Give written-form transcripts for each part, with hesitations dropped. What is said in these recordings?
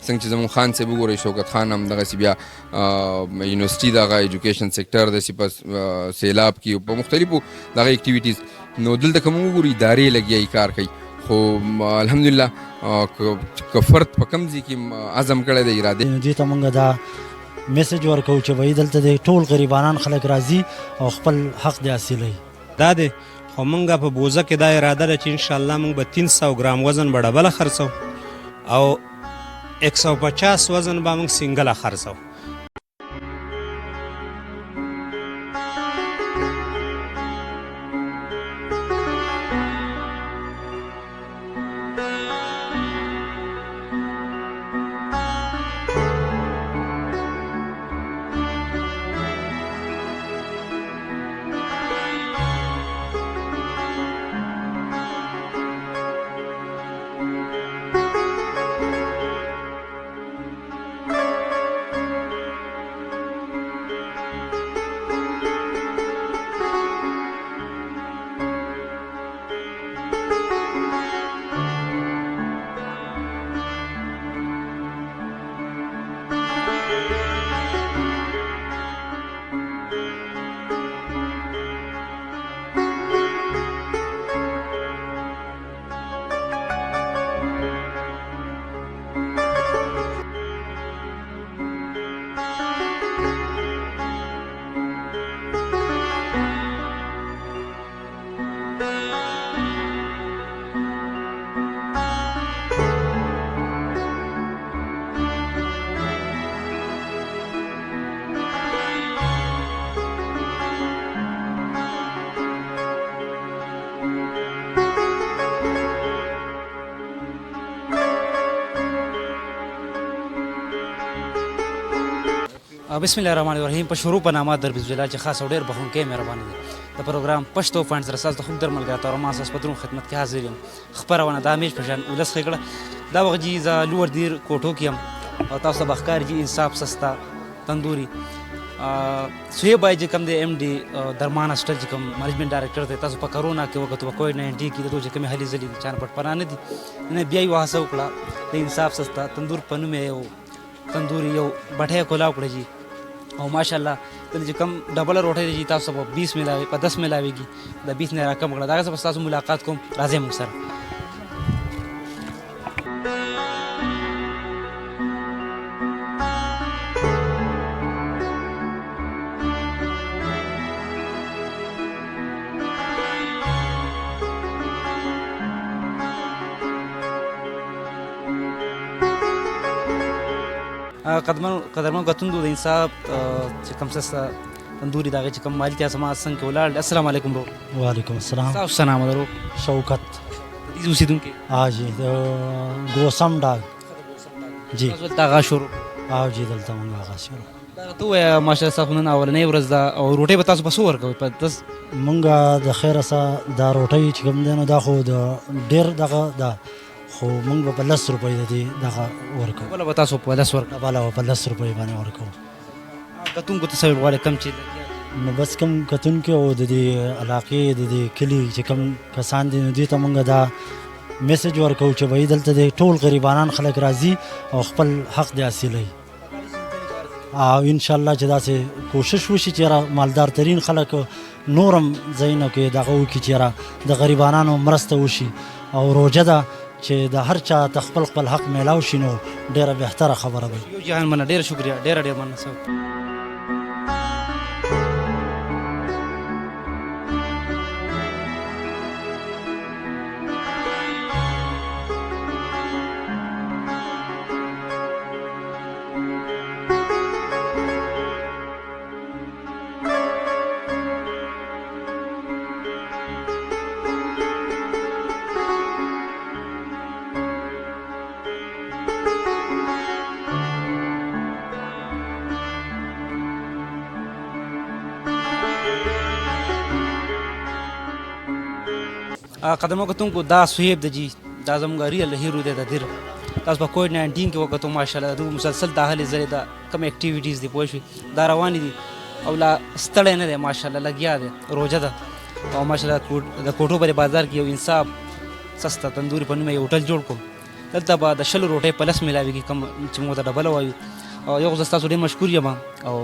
څنګه چې زموږ خان صاحب وګورئ شوکت خان هم دغسې بیا یونیورسټي دغه ایجوکیشن سیکټر داسې په سیلاب کې په مختلفو دغه اکټیویټیز نو دلته که موږ وګورو ادارې لګیا کار کوي خو الحمدلله که فرد په کوم ځای کې عزم کړی دی ارادې دې ته موږ دا میسج ورکوو چې وایي دلته د ټول غریبانان خلک راځي او خپل حق دې حاصلوي دا دی خو موږ په بوزه کې دا اراده ده چې انشاءالله موږ به 300 ګرام وزن به ډبله خرڅو او 150 وزن به موږ سنګله خرڅو. بسم الله الرحمن الرحیم. په شروع په نامه در بسم چې خاص او ډېر بخښونکی مهرباني دی د پروګرام پښتو فنډ سره ستاسو د خوږ در ملګری طاهر ما ستاسو په دروند خدمت کې حاضر یم. خپرونه د همیش په شان ولس ښه کړه دا وخت جي زه لوړ دیر کوټو کې یم او تاسو ته به ښکاري جي انصاف سستا تندوري سهیب بھائی چې کوم دی ایم ډي درمان هاسټل چې کوم منیجمنټ ډایرکټر دی تاسو په کرونا کې وخت په کووډ 19 کې د دوی چې کومې هلې ځلې دي چانه پټ پرانه دي نه بیا یې هڅه وکړه د انصاف سستا تندور په نوم یو تندوري یو بټۍ کولاو کړه جي او ماشاءالله دلته چې کوم ډبله روټۍ دی تاسو په 20 ملاوي په 10 ملاويږي د 20 نه راکم کړه دا څه تاسو ملاقات کوم راځي موږ سره. قدرمن کتوندو د انصاف چې کوم څه تندوري دغه چې کوم مالي تاسو ما څنګه ولاړ. السلام علیکم برو. وعلیکم السلام. تاسو څه نام درو؟ شوکت. دې اوسیدونکي جی د ګوسم ډاګ جی تاسو ته غا شروع جی دلته موږ غا شروع دا ته ماشاءالله تاسو نن اولنې ورځ دا او روټي به تاسو په څو ورکوي په 10 موږ د خیره سره دا روټۍ چې کوم دی نو دا خو د ډېر دغه دا خو موږ به 10 روپۍ د دې دغه ورکوو بله به تاسو په 10 ورکوو بله به 10 روپۍ باندې ورکوو. کتونکو ته څه غواړئ کم چې نو بس کوم کتونکي او د دې علاقې د دې کلي چې کوم کسان دي نو دې ته موږ دا میسج ورکوو چې وایي دلته د ټول غریبانان خلک راځي او خپل حق دې حاصلوي او انشاءالله چې داسې کوشش وشي چې مالدار ترین خلک نورم ځایونو کې دغه وکړي چې د غریبانانو مرسته وشي او روژه ده چې د هر چا ته خپل خپل حق میلاو شي نو ډېره بهتره خبره ده. یو جهان مننه ډېره شکریه ډېره مننه. قدمو کتونکو دا سهیب د جی دا زموږ ریل هیرو دی د دیر تاسو په کووډ 19 کې وکړو ماشاءالله د مسلسل د هلې ځلې د کوم اکټیویټیز دي پوه شوي دا روانې دي او لا ستړی نه دی ماشاءالله لګیا دی روژه ده او ماشاءالله د کوټو پرې بازار کې یو انصاف سسته تندوري په نوم یې هوټل جوړ کړو دلته به د 20 روټۍ په 10 میلاویږي کوم چې موږ ته ډبله وایو او یو ځل ستاسو ډېر مشکور یم او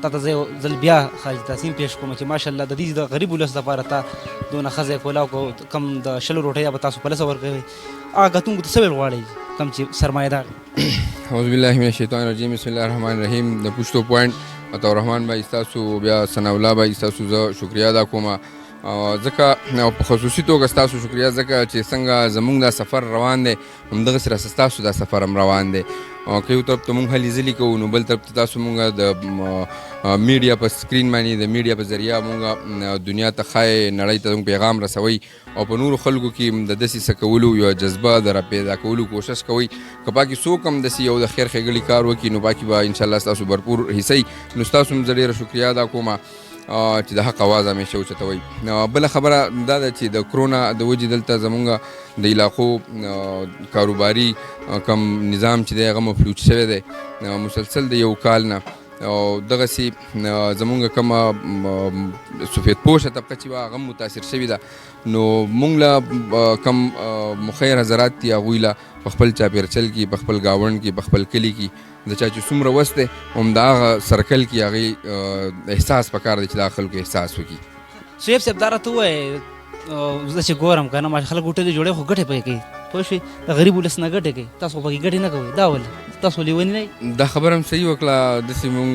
تا ته زه یو ځل بیا خالد تحسین پیش کوم چې ماشاءالله د دې د غریب ولس دپاره تا دونه ښه ځای کولاو کم د 20 روټۍ به تاسو په 10 ورکوئ هغه کتونکو ته څه ویل غواړئ کم چې سرمایه‌دار اعوذ بالله من الشیطان الرجیم بسم الله الرحمن الرحیم د پښتو پوینټ عطا الرحمن بھائی ستاسو بیا ثناء الله بھائی ستاسو زه شکریا ادا کوم ځکه په خصوصي توګه ستاسو شکریا ځکه چې څنګه زموږ دا سفر روان دی همدغسې راسه ستاسو دا سفر هم روان دی که یو طرف ته مونږ هلې ځلې کوو نو بل طرف ته تاسو مونږ د میډیا په سکرین باندې د میډیا په ذریعه مونږ دنیا ته ښایي نړۍ ته مونږ پیغام رسوئ او په نورو خلکو کې د داسې څه کولو یوه جذبه د راپیدا کولو کوشش کوئ که پاکې څوک هم داسې یو د خیر ښېګړې کار وکړي نو پاکې به انشاءالله ستاسو بھرپور حصه نو ستاسو هم زه ډېره شکریا ادا کوم چې د حق اواز همیشه اوچتوئ بله خبره دا ده چې د کرونا د وجې دلته زمونږ د علاقو کاروباري کم نظام چې دی هغه مفلوج شوی دی مسلسل د یو کال نه او دغسې زمونږ کومه سفید پوشه طبقه چې وه هغه هم متاثر شوې ده نو مونږ له کم مخیر حضرات دي هغوی له په خپل چاپېرچل کې په خپل ګاونډ کې په خپل کلي کې د چا چې څومره وس دی همدغه سرکل کې هغې احساس پکار دی چې دا خلکو احساس وکړي سویب صاحب دا راته ووایې زه چې ګورم که نه خلک هوټلې جوړوي خو ګټې پکې کوي پوه شوې د غریب ولس نه ګټې کوي تاسو خو پکې ګټې نه کوئ دا ولې تاسو لیوني نه یئ دا خبره هم صحیح وکړه داسې مونږ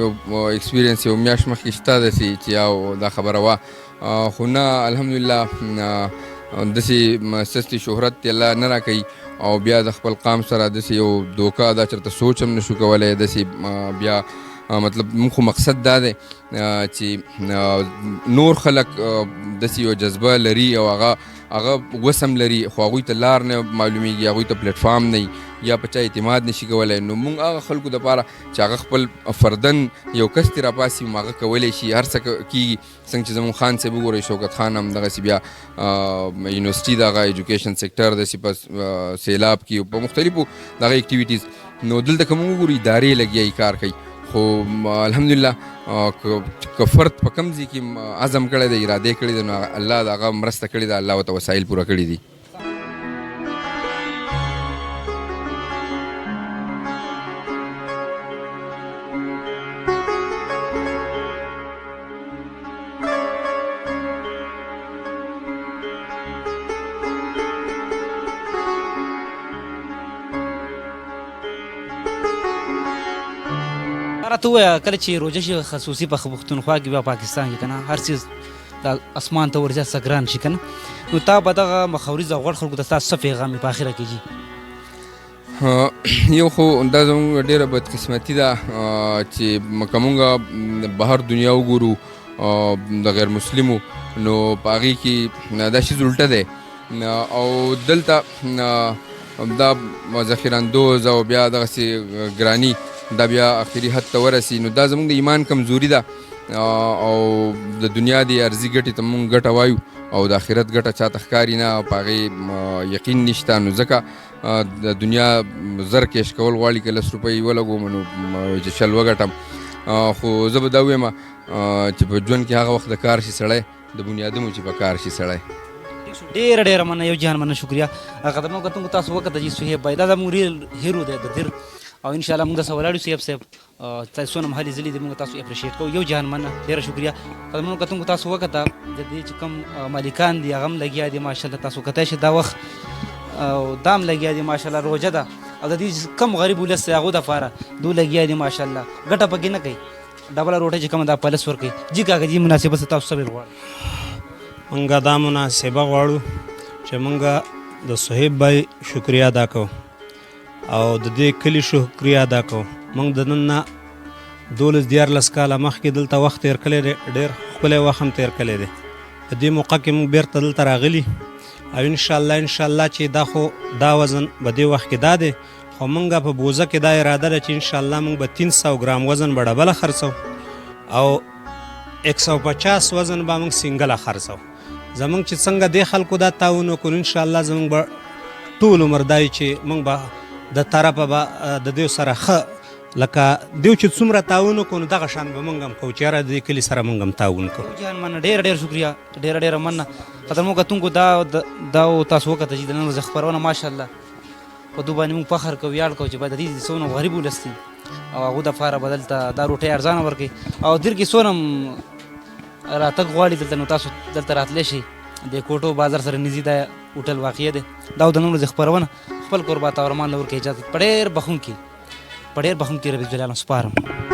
یو ایکسپیرینس یو میاشت مخکې شته داسې چې یو دا خبره وه خو نه الحمدلله داسې سستې شهرت یې الله نه راکوي او بیا د خپل قام سره داسې یو دوکه دا چېرته سوچ هم نشو کولی داسې بیا مطلب موږ خو مقصد دا دی چې نور خلک داسې یو جذبه لري او هغه وسم لري خو هغوی ته لار نه معلومیږي هغوی ته پلیټفارم نه یا په چا اعتماد نشي کولی نو موږ هغه خلکو دپاره چې هغه خپل فردن یو کس ترې راپاسي هغه کولی شي هر څه کېږي څنګه چې زموږ خان صاحب وګورئ شوکت خان هم دغسې بیا یونیورسټي دغه ایجوکیشن سیکټر داسې په سیلاب کې په مختلفو دغه اکټیویټیز نو دلته که موږ وګورو ادارې لګیا کار کوي خو الحمدلله که فرد په کم ځای کې عزم کړی دی ارادې کړې ده نو الله د هغه مرسته کړې ده الله ورته وسایل پوره کړي دي راته ووایه کله چې روژه شي خصوصي په پښتونخوا کې بیا پاکستان کې که نه هر څیز دا اسمان ته ورځي څه ګران شي که نه نو تا به دغه مخاوريز او غوړ خلکو ته ستا څه پیغام په اخره کې یو خو دا زموږ ډېره بدقسمتي ده چې که مونږ بهر دنیا وګورو د غیر مسلمو نو په هغې کې دا شیز الټه دی او دلته دا ذخیره اندوز او بیا دغسې ګراني دا بیا اخري حد ته ورسي نو دا زموږ د ایمان کمزوري ده او د دنیا د ارضي ګټې ته مونږ ګټه وایو او د آخرت ګټه چاته ښکاري نه او په هغې یقین نشته نو ځکه د دنیا زر کیش کول غواړي که 10 روپۍ ولګوم نو چې 100 وګټم خو زه به دا ویم چې په ژوند کې هغه وخت د کار شي سړی د بنیادمو چې په کار شي سړی ډېره ډېره مننه یو جهان مننه شکریه خدمت کتونکو تاسو وکته چې سهیب بھائی دا زموږ ریل هیرو دی د دیر او ان شاء الله موږ سره ولاړو سیب صاحب تاسو نم هلي زلي د موږ تاسو اپریشیټ کوو یو جهان مننه ډېره شکریه خدمت کتونکو تاسو وکته د دې چې کوم مالکان دي هغه هم لګیا دي ماشاءالله تاسو کتای شي دا وخت او دام لګیا دي ماشاءالله روژه ده او د دې کم غریب ولس هغو دپاره دو لګیا دي ماشاءالله ګټه پکې نه کوي ډبله روټۍ چې کومه دا پلس ورکوي جي کاکا جي مناسبت څه تاسو څه ویل غواړئ مونږ دا مناسبه غواړو چې مونږ د صهیب بھائی شکریا ادا کوو او د دې کلي شکریا ادا کوو مونږ د نن نه 12-14 کاله مخکې دلته وخت تېر کړی دی ډېر ښکلی وخت هم تېر کړی دی په دې موقع کې مونږ بیرته دلته راغلي او انشاءالله چې دا خو دا وزن به دې وخت کې دا دی خو مونږ په بوزه کې دا اراده ده چې انشاءالله مونږ به 300 ګرام وزن به ډبله خرڅو او 150 وزن به مونږ سنګله خرڅو زمونږ چې څنګه دې خلکو دا تعاون وکړو انشاءالله زمونږ به ټول عمر دا چې مونږ به د طرفه به د دوی سره ښه لکه دوی چې څومره تعاون وکړو نو دغه شان به مونږ هم کوو چې یاره د دې کلي سره مونږ هم تعاون کوو جان مننه ډېره ډېره شکریه ډېره ډېره مننه خدمت کتونکو دا تاسو وکته چې د نن ورځې خپرونه ماشاءالله په دوی باندې موږ فخر کوو ویاړ کوو چې باید د دې څونه غریب ولس دي او هغو دپاره به دلته دا روټۍ ارزانه ورکوي او دیر کې څونه راتګ غواړي دلته نو تاسو دلته راتلی شئ د کوټو بازار سره نږدې دا هوټل واقع دی دا د نن ورځې خپرونه خپل کوربه طاهر رحمان له ورکوي اجازت په ډېر بخښونکي ربیع جلال سپارم